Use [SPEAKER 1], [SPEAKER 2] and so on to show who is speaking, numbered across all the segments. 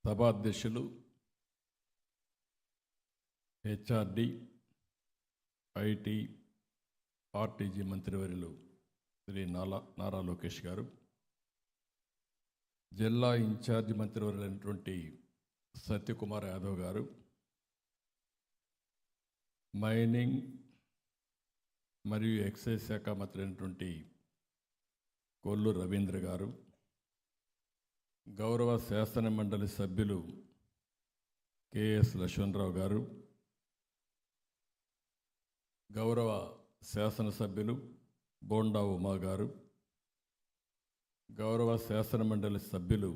[SPEAKER 1] సభాధ్యక్షులు HRD IT RTG మంత్రివర్యులు శ్రీ నారా లోకేష్ గారు, జిల్లా ఇన్ఛార్జి మంత్రివర్యులైనటువంటి సత్యకుమార్ యాదవ్ గారు, మైనింగ్ మరియు ఎక్సైజ్ శాఖ మంత్రి అయినటువంటి కొల్లు రవీంద్ర గారు, గౌరవ శాసన మండలి సభ్యులు కెఎస్ లక్ష్మణరావు గారు, గౌరవ శాసనసభ్యులు బోండా ఉమా గారు, గౌరవ శాసన మండలి సభ్యులు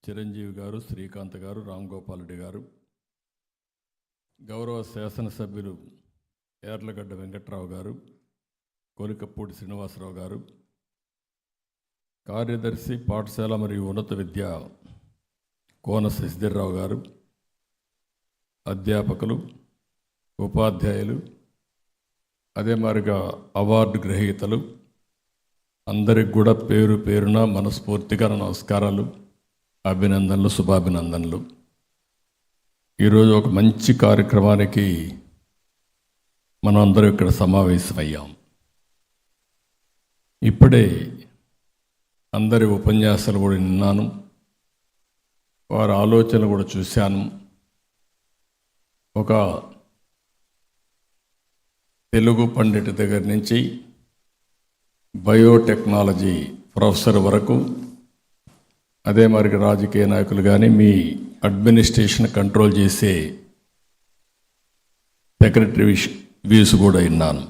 [SPEAKER 1] చిరంజీవి గారు, శ్రీకాంత్ గారు, రామ్ గోపాల్ రెడ్డి గారు, గౌరవ శాసనసభ్యులు యార్లగడ్డ వెంకట్రావు గారు, కోలికపూడి శ్రీనివాసరావు గారు, కార్యదర్శి పాఠశాల మరియు ఉన్నత విద్య కోన శశిధర్రావు గారు, అధ్యాపకులు, ఉపాధ్యాయులు, అదే మాదిరిగా అవార్డు గ్రహీతలు అందరికి కూడా పేరు పేరున మనస్ఫూర్తిగా నమస్కారాలు, అభినందనలు, శుభాభినందనలు. ఈరోజు ఒక మంచి కార్యక్రమానికి మనం అందరం ఇక్కడ సమావేశమయ్యాం. ఇప్పుడే అందరి ఉపన్యాసాలు కూడా విన్నాను, వారి ఆలోచనలు కూడా చూశాను. ఒక తెలుగు పండిట్ దగ్గర నుంచి బయోటెక్నాలజీ ప్రొఫెసర్ వరకు, అదే మరి రాజకీయ నాయకులు కానీ మీ అడ్మినిస్ట్రేషన్ కంట్రోల్ చేసే సెక్రటరీ వ్యూస్ కూడా విన్నాను.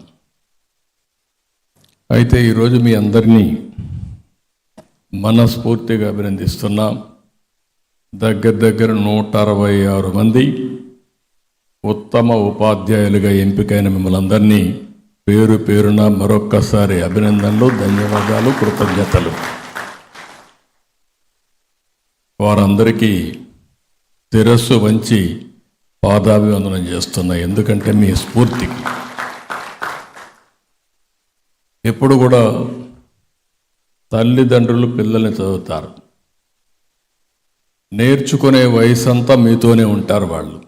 [SPEAKER 1] అయితే ఈరోజు మీ అందరినీ మనస్ఫూర్తిగా అభినందిస్తున్నాం. దగ్గర 166 మంది ఉత్తమ ఉపాధ్యాయులుగా ఎంపికైన మిమ్మల్ని అందరినీ పేరు పేరున మరొక్కసారి అభినందనలు, ధన్యవాదాలు, కృతజ్ఞతలు. వారందరికీ శిరస్సు వంచి పాదాభివందనం చేస్తున్నా. ఎందుకంటే మీ స్ఫూర్తికి ఎప్పుడు కూడా తల్లిదండ్రులు పిల్లల్ని చదువుతారు, నేర్చుకునే వయసు అంతా మీతోనే ఉంటారు. వాళ్ళు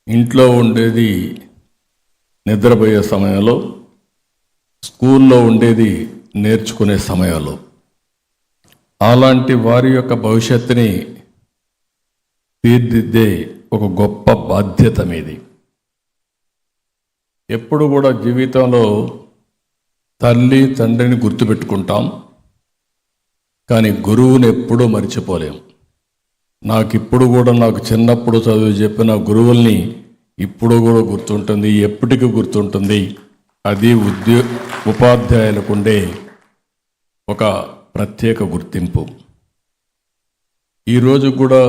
[SPEAKER 1] ఇంట్లో ఉండేది నిద్రపోయే సమయంలో, స్కూల్లో ఉండేది నేర్చుకునే సమయంలో. అలాంటి వారి యొక్క భవిష్యత్తుని తీర్చిదిద్దే ఒక గొప్ప బాధ్యత మీది. ఎప్పుడు కూడా జీవితంలో తల్లి తండ్రిని గుర్తుపెట్టుకుంటాం, కానీ గురువుని ఎప్పుడూ మర్చిపోలేం. నాకు చిన్నప్పుడు చదువు చెప్పిన గురువుల్ని ఇప్పుడు కూడా గుర్తుంటుంది, ఎప్పటికీ గుర్తుంటుంది. అది ఉపాధ్యాయులకు ఉండే ఒక ప్రత్యేక గుర్తింపు. ఈరోజు కూడా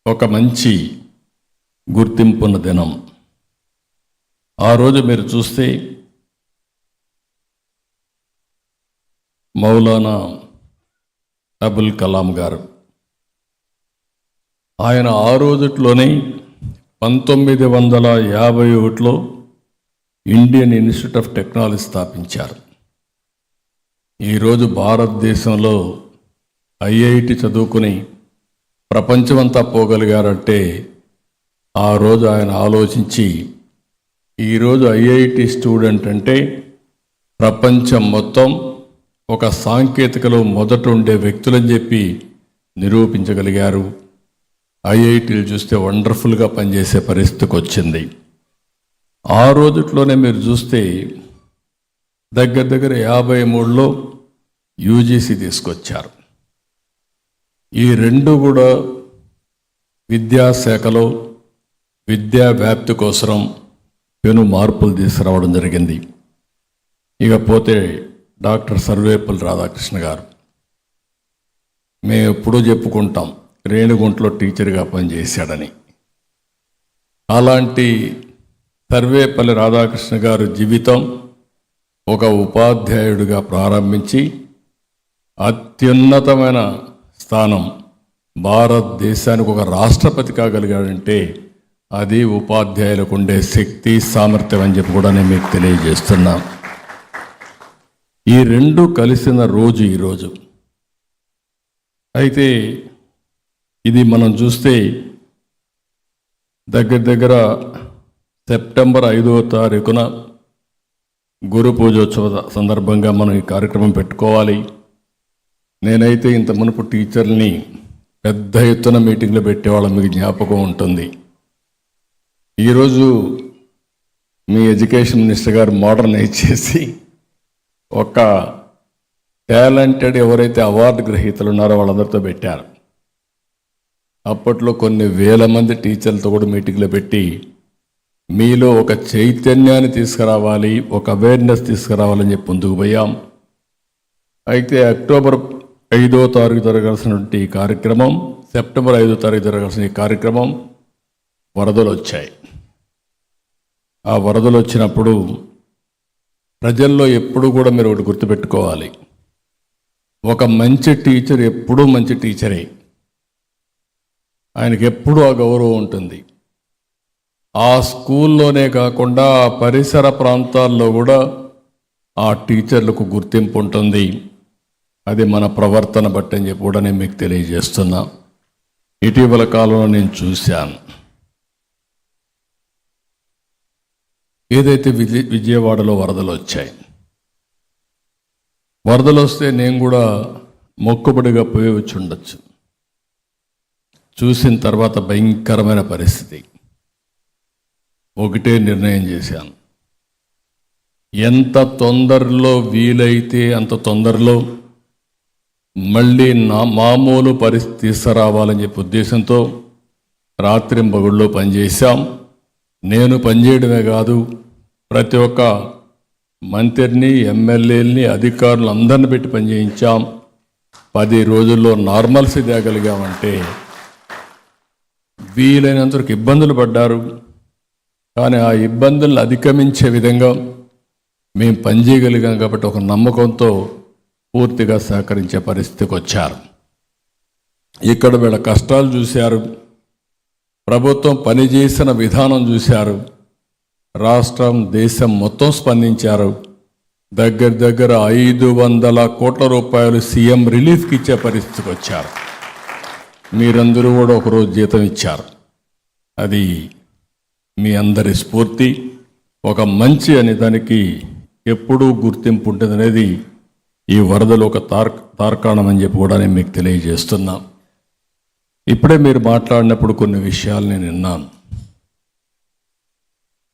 [SPEAKER 1] ఒక మంచి గుర్తింపున్న దినం. ఆ రోజు మీరు చూస్తే మౌలానా అబుల్ కలాం గారు, ఆయన ఆ రోజుట్లోనే 1951లో ఇండియన్ ఇన్స్టిట్యూట్ ఆఫ్ టెక్నాలజీ స్థాపించారు. ఈరోజు భారతదేశంలో ఐఐటి చదువుకుని ప్రపంచమంతా పోగలిగారంటే ఆ రోజు ఆయన ఆలోచించి, ఈరోజు ఐఐటి స్టూడెంట్ అంటే ప్రపంచం మొత్తం ఒక సాంకేతికలో మొదట ఉండే వ్యక్తులని చెప్పి నిరూపించగలిగారు. ఐఐటీలు చూస్తే వండర్ఫుల్గా పనిచేసే పరిస్థితికి వచ్చింది. ఆ రోజుట్లోనే మీరు చూస్తే దగ్గర 53లో యూజీసీ తీసుకొచ్చారు. ఈ రెండు కూడా విద్యాశాఖలో విద్యా వ్యాప్తి కోసం పెను మార్పులు తీసుకురావడం జరిగింది. ఇకపోతే డాక్టర్ సర్వేపల్లి రాధాకృష్ణ గారు, మేము ఎప్పుడూ చెప్పుకుంటాం రేణిగుంటలో టీచర్గా పనిచేశాడని. అలాంటి సర్వేపల్లి రాధాకృష్ణ గారు జీవితం ఒక ఉపాధ్యాయుడిగా ప్రారంభించి అత్యున్నతమైన స్థానం, భారతదేశానికి ఒక రాష్ట్రపతి కాగలిగాడంటే అది ఉపాధ్యాయులకు ఉండే శక్తి, సామర్థ్యం అని చెప్పి కూడా నేను మీకు తెలియజేస్తున్నా. ఈ రెండు కలిసిన రోజు ఈరోజు. అయితే ఇది మనం చూస్తే దగ్గర దగ్గర సెప్టెంబర్ 5వ తారీఖున గురు పూజోత్సవ సందర్భంగా మనం ఈ కార్యక్రమం పెట్టుకోవాలి. నేనైతే ఇంత మునుపు టీచర్ని పెద్ద ఎత్తున మీటింగ్లో పెట్టేవాళ్ళం, మీకు జ్ఞాపకం ఉంటుంది. ఈరోజు మీ ఎడ్యుకేషన్ మినిస్టర్ గారు మోడర్నైజ్ చేసి ఒక టాలెంటెడ్ ఎవరైతే అవార్డు గ్రహీతలు ఉన్నారో వాళ్ళందరితో పెట్టారు. అప్పట్లో కొన్ని వేల మంది టీచర్లతో కూడా మీటింగ్లో పెట్టి మీలో ఒక చైతన్యాన్ని తీసుకురావాలి, ఒక అవేర్నెస్ తీసుకురావాలని చెప్పి ముందుకు పోయాం. అయితే అక్టోబర్ 5వ తారీఖు జరగాల్సినటువంటి ఈ కార్యక్రమం, సెప్టెంబర్ 5వ తారీఖు జరగాల్సిన ఈ కార్యక్రమం వరదలు వచ్చాయి. ఆ వరదలు వచ్చినప్పుడు ప్రజల్లో ఎప్పుడూ కూడా మీరు ఒకటి గుర్తుపెట్టుకోవాలి, ఒక మంచి టీచర్ ఎప్పుడూ మంచి టీచరే, ఆయనకి ఎప్పుడూ ఆ గౌరవం ఉంటుంది. ఆ స్కూల్లోనే కాకుండా ఆ పరిసర ప్రాంతాల్లో కూడా ఆ టీచర్లకు గుర్తింపు ఉంటుంది. అది మన ప్రవర్తన బట్టి అని చెప్పి కూడా నేను మీకు తెలియజేస్తున్నా. ఇటీవల కాలంలో నేను చూశాను, ఏదైతే విజయవాడలో వరదలు వచ్చాయి, వరదలు వస్తే నేను కూడా మొక్కుబడిగా పోయి వచ్చి ఉండొచ్చు. చూసిన తర్వాత భయంకరమైన పరిస్థితి. ఒకటే నిర్ణయం చేశాను, ఎంత తొందరలో వీలైతే అంత తొందరలో మళ్ళీ మామూలు పరిస్థితి తీసుకురావాలని చెప్పి ఉద్దేశంతో రాత్రింబగుళ్ళో పనిచేశాం. నేను పనిచేయడమే కాదు, ప్రతి ఒక్క మంత్రిని, ఎమ్మెల్యేలని, అధికారులు అందరిని పెట్టి పనిచేయించాం. 10 రోజుల్లో నార్మల్సీ తేగలిగామంటే వీలైనంతవరకు ఇబ్బందులు పడ్డారు, కానీ ఆ ఇబ్బందులను అధిగమించే విధంగా మేము పనిచేయగలిగాం. కాబట్టి ఒక నమ్మకంతో పూర్తిగా సహకరించే పరిస్థితికి వచ్చారు. ఇక్కడ వీళ్ళ కష్టాలు చూశారు, ప్రభుత్వం పనిచేసిన విధానం చూశారు, రాష్ట్రం దేశం మొత్తం స్పందించారు. దగ్గర దగ్గర 500 కోట్ల రూపాయలు సీఎం రిలీఫ్కి ఇచ్చే పరిస్థితికి వచ్చారు. మీరందరూ కూడా ఒకరోజు జీతం ఇచ్చారు. అది మీ అందరి స్ఫూర్తి. ఒక మంచి అనే దానికి ఎప్పుడూ గుర్తింపు ఉంటుంది అనేది ఈ వరదలు ఒక తార్కాణం అని చెప్పి కూడా నేను మీకు తెలియజేస్తున్నా. ఇప్పుడే మీరు మాట్లాడినప్పుడు కొన్ని విషయాలు నేను విన్నాను.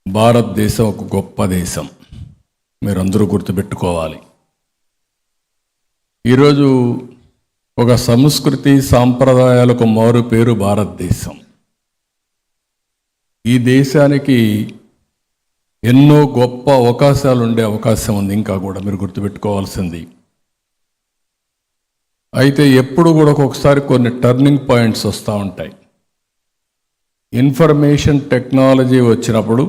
[SPEAKER 1] భారతదేశం ఒక గొప్ప దేశం, మీరందరూ గుర్తుపెట్టుకోవాలి. ఈరోజు ఒక సంస్కృతి సాంప్రదాయాలకు మారు పేరు భారతదేశం. ఈ దేశానికి ఎన్నో గొప్ప అవకాశాలు ఉండే అవకాశం ఉంది, ఇంకా కూడా మీరు గుర్తుపెట్టుకోవాల్సింది. అయితే ఎప్పుడు కూడా ఒక్కొక్కసారి కొన్ని టర్నింగ్ పాయింట్స్ వస్తూ ఉంటాయి. ఇన్ఫర్మేషన్ టెక్నాలజీ వచ్చినప్పుడు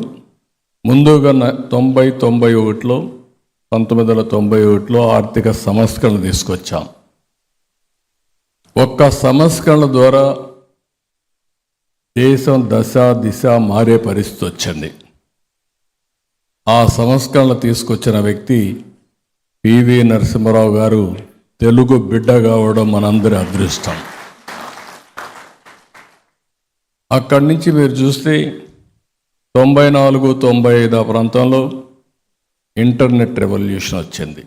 [SPEAKER 1] ముందుగా 1991లో ఆర్థిక సంస్కరణ తీసుకొచ్చాం. ఒక్క సంస్కరణ ద్వారా దేశం దశ దిశ మారే పరిస్థితి వచ్చింది. ఆ సంస్కరణ తీసుకొచ్చిన వ్యక్తి పివి నరసింహారావు గారు. తెలుగు బిడ్డ కావడం మనందరి అదృష్టం. అక్కడి నుంచి మీరు చూస్తే 94-95 ఆ ప్రాంతంలో ఇంటర్నెట్ రెవల్యూషన్ వచ్చింది.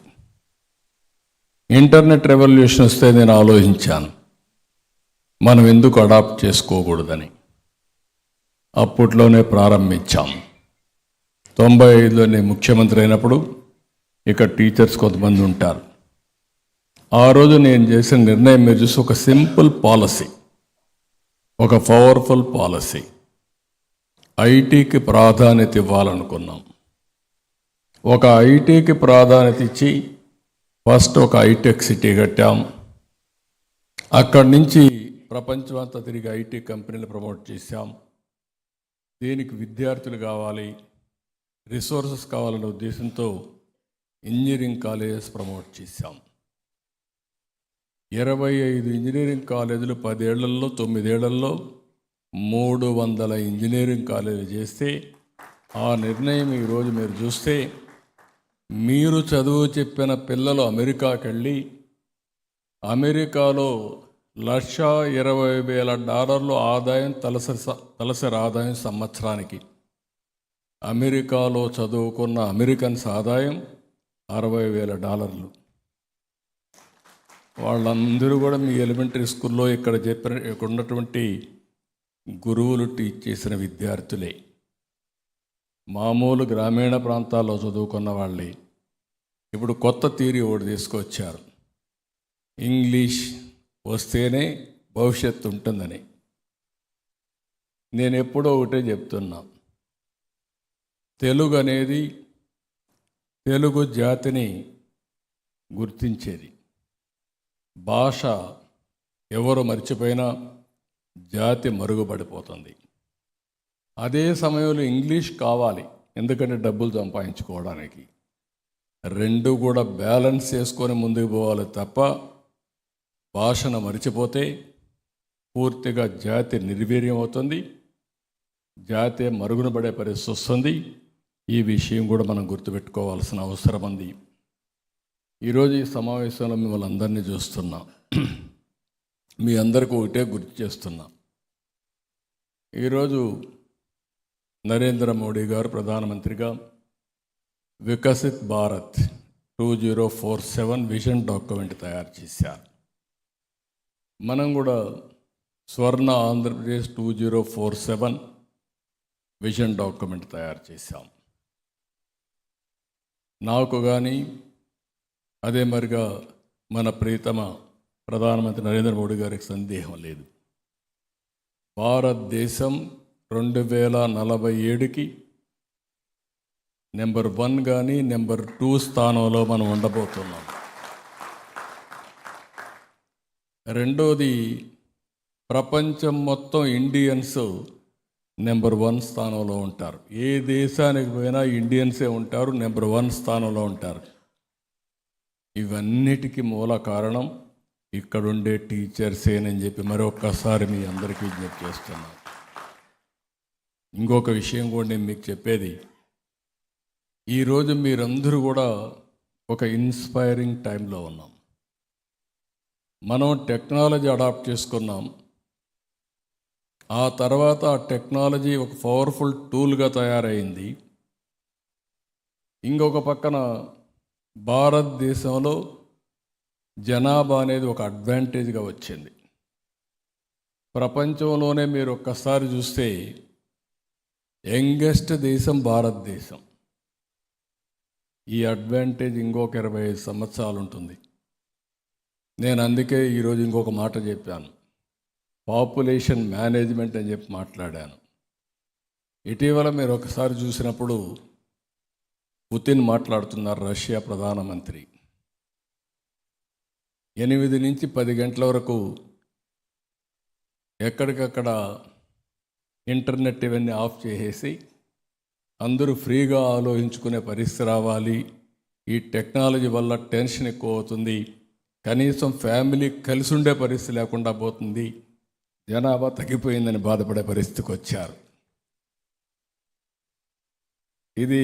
[SPEAKER 1] ఇంటర్నెట్ రెవల్యూషన్ వస్తే నేను ఆలోచించాను, మనం ఎందుకు అడాప్ట్ చేసుకోకూడదని. అప్పట్లోనే ప్రారంభించాం. 95లో నేను ముఖ్యమంత్రి అయినప్పుడు ఇక్కడ టీచర్స్ కొంతమంది ఉంటారు. ఆ రోజు నేను చేసిన నిర్ణయం మీరు చూసి, ఒక సింపుల్ పాలసీ, ఒక పవర్ఫుల్ పాలసీ, ఐటీకి ప్రాధాన్యత ఇవ్వాలనుకున్నాం. ఒక ఐటీకి ప్రాధాన్యత ఇచ్చి ఫస్ట్ ఒక హైటెక్ సిటీ కట్టాం. అక్కడి నుంచి ప్రపంచమంతా తిరిగి ఐటీ కంపెనీలు ప్రమోట్ చేశాం. దీనికి విద్యార్థులు కావాలి, రిసోర్సెస్ కావాలనే ఉద్దేశంతో ఇంజనీరింగ్ కాలేజెస్ ప్రమోట్ చేశాం. 25 ఇంజనీరింగ్ కాలేజీలు 10 ఏళ్లలో 9 ఏళ్లలో 300 ఇంజనీరింగ్ కాలేజీలు చేస్తే, ఆ నిర్ణయం ఈరోజు మీరు చూస్తే, మీరు చదువు చెప్పిన పిల్లలు అమెరికాకి వెళ్ళి అమెరికాలో $1,20,000 ఆదాయం, తలసరి ఆదాయం సంవత్సరానికి. అమెరికాలో చదువుకున్న అమెరికన్స్ ఆదాయం $60,000. వాళ్ళందరూ కూడా మీ ఎలిమెంటరీ స్కూల్లో ఇక్కడ ఉన్నటువంటి గురువులు టీచ్ చేసిన విద్యార్థులే. మామూలు గ్రామీణ ప్రాంతాల్లో చదువుకున్న వాళ్ళే. ఇప్పుడు కొత్త థియరీ ఒకటి తీసుకొచ్చారు, ఇంగ్లీష్ వస్తేనే భవిష్యత్తు ఉంటుందని. నేను ఎప్పుడో ఒకటే చెప్తున్నా, తెలుగు అనేది తెలుగు జాతిని గుర్తించేది. భాష ఎవరు మర్చిపోయినా జాతి మరుగుపడిపోతుంది. అదే సమయంలో ఇంగ్లీష్ కావాలి, ఎందుకంటే డబ్బులు సంపాదించుకోవడానికి. రెండు కూడా బ్యాలెన్స్ చేసుకొని ముందుకు పోవాలి తప్ప భాషను మరిచిపోతే పూర్తిగా జాతి నిర్వీర్యం అవుతుంది, జాతి మరుగున పడే పరిస్థితి వస్తుంది. ఈ విషయం కూడా మనం గుర్తుపెట్టుకోవాల్సిన అవసరం ఉంది. ఈరోజు ఈ సమావేశంలో మిమ్మల్ని అందరినీ చూస్తున్నా, మీ అందరికీ ఒకటే గుర్తు చేస్తున్నా. ఈరోజు నరేంద్ర మోడీ గారు ప్రధానమంత్రిగా వికసిత్ భారత్ 2047 విజన్ డాక్యుమెంట్ తయారు చేశారు. మనం కూడా స్వర్ణ ఆంధ్రప్రదేశ్ 2047 విజన్ డాక్యుమెంట్ తయారు చేశాం. నాకు కానీ అదే మరిగా మన ప్రియతమ ప్రధానమంత్రి నరేంద్ర మోడీ గారికి సందేహం లేదు, భారతదేశం 2047కి నెంబర్ 1 కానీ నెంబర్ 2 స్థానంలో మనం ఉండబోతున్నాం. రెండోది, ప్రపంచం మొత్తం ఇండియన్స్ నెంబర్ 1 స్థానంలో ఉంటారు. ఏ దేశానికి పోయినా ఇండియన్సే ఉంటారు, నెంబర్ 1 స్థానంలో ఉంటారు. ఇవన్నిటికీ మూల కారణం ఇక్కడుండే టీచర్సేనని చెప్పి మరొక్కసారి మీ అందరికీ విజ్ఞప్తి చేస్తున్నాను. ఇంకొక విషయం కూడా నేను మీకు చెప్పేది, ఈరోజు మీరందరూ కూడా ఒక ఇన్స్పైరింగ్ టైంలో ఉన్నాం. మనం టెక్నాలజీ అడాప్ట్ చేసుకున్నాం, ఆ తర్వాత ఆ టెక్నాలజీ ఒక పవర్ఫుల్ టూల్గా తయారైంది. ఇంకొక పక్కన భారతదేశంలో జనాభా అనేది ఒక అడ్వాంటేజ్గా వచ్చింది. ప్రపంచంలోనే మీరు ఒక్కసారి చూస్తే యంగెస్ట్ దేశం భారతదేశం. ఈ అడ్వాంటేజ్ ఇంకొక 25 సంవత్సరాలు ఉంటుంది. నేను అందుకే ఈరోజు ఇంకొక మాట చెప్పాను, పాపులేషన్ మేనేజ్మెంట్ అని చెప్పి మాట్లాడాను. ఇటీవల మీరు ఒకసారి చూసినప్పుడు పుతిన్ మాట్లాడుతున్నారు, రష్యా ప్రధానమంత్రి. 8 నుంచి 10 గంటల వరకు ఎక్కడికక్కడ ఇంటర్నెట్ ఇవన్నీ ఆఫ్ చేసేసి అందరూ ఫ్రీగా ఆలోచించుకునే పరిస్థితి రావాలి. ఈ టెక్నాలజీ వల్ల టెన్షన్ ఎక్కువ అవుతుంది, కనీసం ఫ్యామిలీ కలిసి ఉండే పరిస్థితి లేకుండా పోతుంది, జనాభా తగ్గిపోయిందని బాధపడే పరిస్థితికి వచ్చారు. ఇది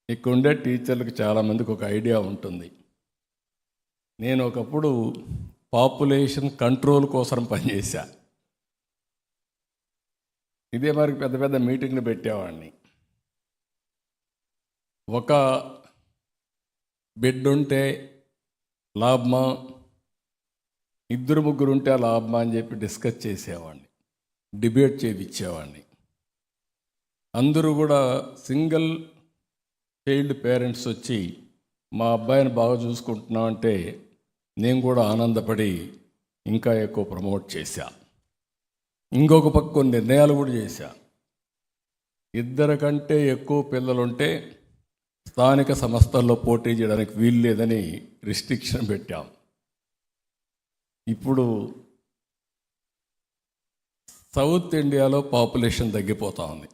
[SPEAKER 1] ఇక్కడుండే టీచర్లకు చాలామందికి ఒక ఐడియా ఉంటుంది. నేను ఒకప్పుడు పాపులేషన్ కంట్రోల్ కోసం పనిచేశా. ఇదే మరి పెద్ద పెద్ద మీటింగ్లు పెట్టేవాడిని. ఒక బిడ్డ ఉంటే లాభమా, 2-3 ఉంటే లాభమా అని చెప్పి డిస్కస్ చేసేవాడిని, డిబేట్ చేయించేవాడిని. అందరూ కూడా సింగిల్ చైల్డ్ పేరెంట్స్ వచ్చి మా అబ్బాయిని బాగా చూసుకుంటున్నామంటే నేను కూడా ఆనందపడి ఇంకా ఎక్కువ ప్రమోట్ చేశా. ఇంకొక పక్క కొన్ని నిర్ణయాలు కూడా చేశా. 2 కంటే ఎక్కువ పిల్లలుంటే స్థానిక సంస్థల్లో పోటీ చేయడానికి వీలు లేదని రిస్ట్రిక్షన్ పెట్టాం. ఇప్పుడు సౌత్ ఇండియాలో పాపులేషన్ తగ్గిపోతూ ఉంది,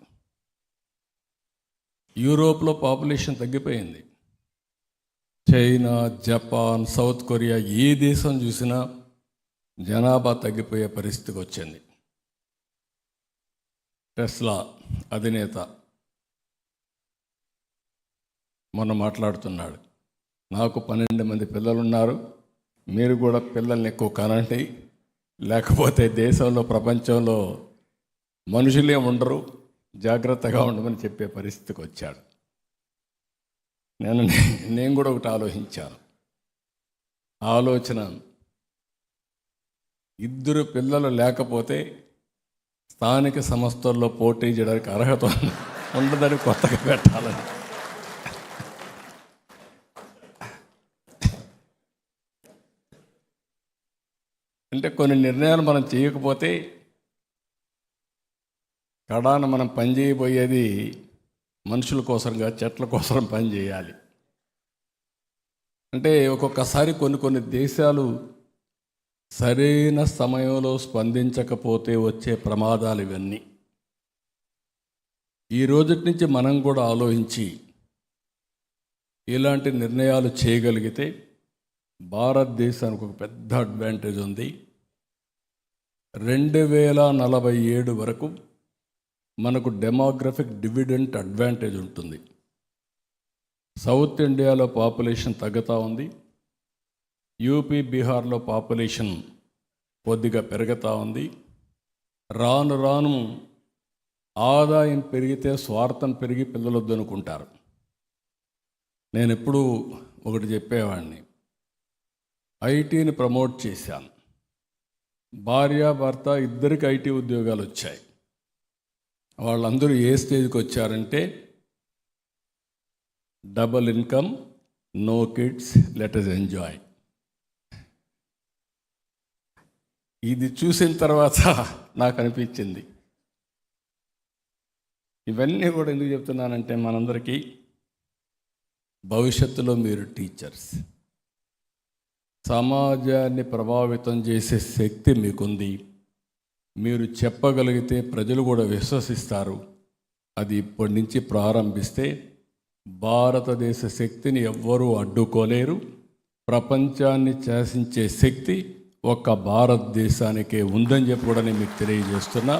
[SPEAKER 1] యూరోప్లో పాపులేషన్ తగ్గిపోయింది, చైనా, జపాన్, సౌత్ కొరియా ఏ దేశం చూసినా జనాభా తగ్గిపోయే పరిస్థితికి వచ్చింది. టెస్లా అధినేత మొన్న మాట్లాడుతున్నాడు, నాకు 12 మంది పిల్లలున్నారు, మీరు కూడా పిల్లల్ని ఎక్కువ కనండి, లేకపోతే దేశంలో ప్రపంచంలో మనుషులే ఉండరు, జాగ్రత్తగా ఉండమని చెప్పే పరిస్థితికి వచ్చాడు. నేను కూడా ఒకటి ఆలోచించాను. ఆలోచన, ఇద్దరు పిల్లలు లేకపోతే స్థానిక సంస్థల్లో పోటీ చేయడానికి అర్హత ఉండదని కొత్తగా పెట్టాలని. అంటే కొన్ని నిర్ణయాలు మనం చేయకపోతే కడాన మనం పని చేయబోయేది మనుషుల కోసంగా, చెట్ల కోసం పని చేయాలి. అంటే ఒక్కొక్కసారి కొన్ని దేశాలు సరైన సమయంలో స్పందించకపోతే వచ్చే ప్రమాదాలు ఇవన్నీ. ఈ రోజు నుంచి మనం కూడా ఆలోచించి ఇలాంటి నిర్ణయాలు చేయగలిగితే భారతదేశానికి ఒక పెద్ద అడ్వాంటేజ్ ఉంది. 2047 వరకు మనకు డెమోగ్రఫిక్ డివిడెంట్ అడ్వాంటేజ్ ఉంటుంది. సౌత్ ఇండియాలో పాపులేషన్ తగ్గుతూ ఉంది, యూపీ బీహార్లో పాపులేషన్ కొద్దిగా పెరుగుతూ ఉంది. రాను రాను ఆదాయం పెరిగితే స్వార్థం పెరిగి పిల్లలు వద్దనుకుంటారు. నేను ఎప్పుడూ ఒకటి చెప్పేవాడిని, ఐటీని ప్రమోట్ చేశాను. భార్యాభర్త ఇద్దరికి ఐటీ ఉద్యోగాలు వచ్చాయి. వాళ్ళందరూ ఏ స్టేజ్కి వచ్చారంటే double income, no kids, let us enjoy. ఇది చూసిన తర్వాత నాకు అనిపించింది, ఇవన్నీ కూడా ఎందుకు చెప్తున్నానంటే మనందరికీ భవిష్యత్తులో మీరు టీచర్స్, సమాజాన్ని ప్రభావితం చేసే శక్తి మీకుంది. మీరు చెప్పగలిగితే ప్రజలు కూడా విశ్వసిస్తారు. అది ఇప్పటి నుంచి ప్రారంభిస్తే భారతదేశ శక్తిని ఎవ్వరూ అడ్డుకోలేరు. ప్రపంచాన్ని శాసించే శక్తి ఒక్క భారతదేశానికే ఉందని చెప్పి కూడా నేను మీకు తెలియజేస్తున్నా.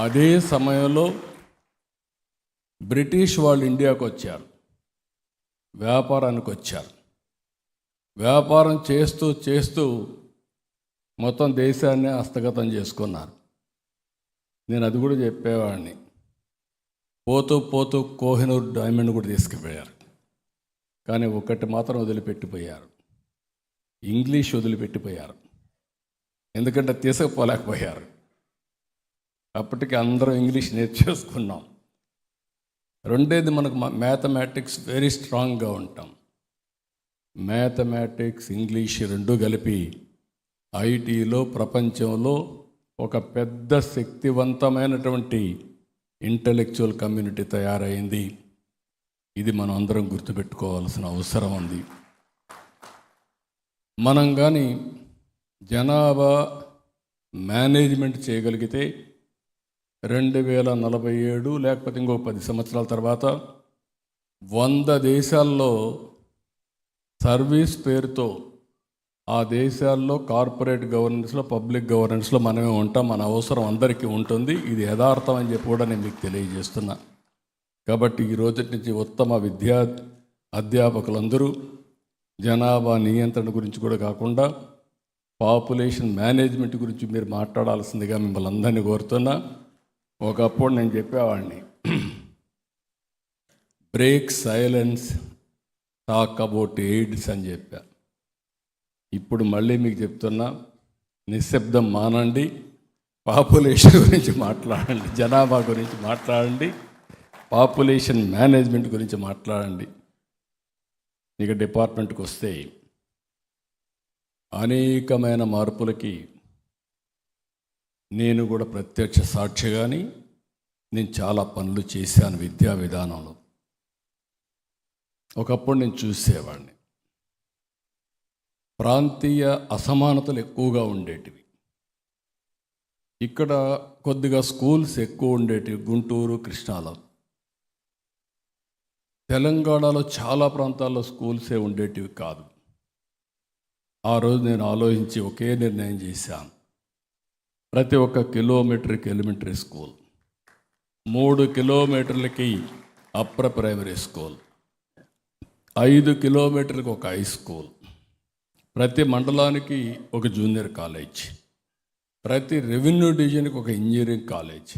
[SPEAKER 1] అదే సమయంలో బ్రిటిష్ వాళ్ళు ఇండియాకు వచ్చారు, వ్యాపారానికి వచ్చారు. వ్యాపారం చేస్తూ చేస్తూ మొత్తం దేశాన్ని హస్తగతం చేసుకున్నారు. నేను అది కూడా చెప్పేవాడిని. పోతూ పోతూ కోహినూర్ డైమండ్ కూడా తీసుకుపోయారు. కానీ ఒకటి మాత్రం వదిలిపెట్టిపోయారు, ఇంగ్లీష్ వదిలిపెట్టిపోయారు. ఎందుకంటే తీసుకుపోలేకపోయారు. అప్పటికి అందరం ఇంగ్లీష్ నేర్చేసుకున్నాం. రెండేది, మనకు మ్యాథమెటిక్స్ వెరీ స్ట్రాంగ్గా ఉంటాం. మ్యాథమెటిక్స్, ఇంగ్లీష్ రెండు కలిపి ఐటీలో ప్రపంచంలో ఒక పెద్ద శక్తివంతమైనటువంటి ఇంటలెక్చువల్ కమ్యూనిటీ తయారైంది. ఇది మనం అందరం గుర్తుపెట్టుకోవాల్సిన అవసరం ఉంది. మనం కానీ జనాభా మేనేజ్మెంట్ చేయగలిగితే 2047 లేకపోతే ఇంకో 10 సంవత్సరాల తర్వాత 100 దేశాల్లో సర్వీస్ పేరుతో ఆ దేశాల్లో కార్పొరేట్ గవర్నెన్స్లో, పబ్లిక్ గవర్నెన్స్లో మనమే ఉంటాం. మన అవసరం అందరికీ ఉంటుంది. ఇది యథార్థం అని చెప్పి కూడా నేను మీకు తెలియజేస్తున్నా. కాబట్టి ఈ రోజు నుంచి ఉత్తమ అధ్యాపకులందరూ జనాభా నియంత్రణ గురించి కూడా కాకుండా పాపులేషన్ మేనేజ్మెంట్ గురించి మీరు మాట్లాడాల్సిందిగా మిమ్మల్ని అందరినీ కోరుతున్నా. ఒకప్పుడు నేను చెప్పేవాడిని, break silence, talk about AIDS అని చెప్పా. ఇప్పుడు మళ్ళీ మీకు చెప్తున్నా, నిశ్శబ్దం మానండి, పాపులేషన్ గురించి మాట్లాడండి, జనాభా గురించి మాట్లాడండి, పాపులేషన్ మేనేజ్మెంట్ గురించి మాట్లాడండి. ఇక డిపార్ట్మెంట్కి వస్తే అనేకమైన మార్పులకి నేను కూడా ప్రత్యక్ష సాక్షిగాని నేను చాలా పనులు చేశాను విద్యా విధానంలో. ఒకప్పుడు నేను చూసేవాడిని, ప్రాంతీయ అసమానతలు ఎక్కువగా ఉండేటివి. ఇక్కడ కొద్దిగా స్కూల్స్ ఎక్కువ ఉండేటివి, గుంటూరు, కృష్ణాలో. తెలంగాణలో చాలా ప్రాంతాల్లో స్కూల్సే ఉండేటివి కాదు. ఆ రోజు నేను ఆలోచించి ఒకే నిర్ణయం చేశాను, ప్రతి ఒక్క కిలోమీటర్కి ఎలిమెంటరీ స్కూల్, 3 కిలోమీటర్లకి అప్పర్ ప్రైమరీ స్కూల్, 5 కిలోమీటర్లకు ఒక హై స్కూల్, ప్రతి మండలానికి ఒక జూనియర్ కాలేజ్, ప్రతి రెవెన్యూ డివిజన్కి ఒక ఇంజనీరింగ్ కాలేజ్,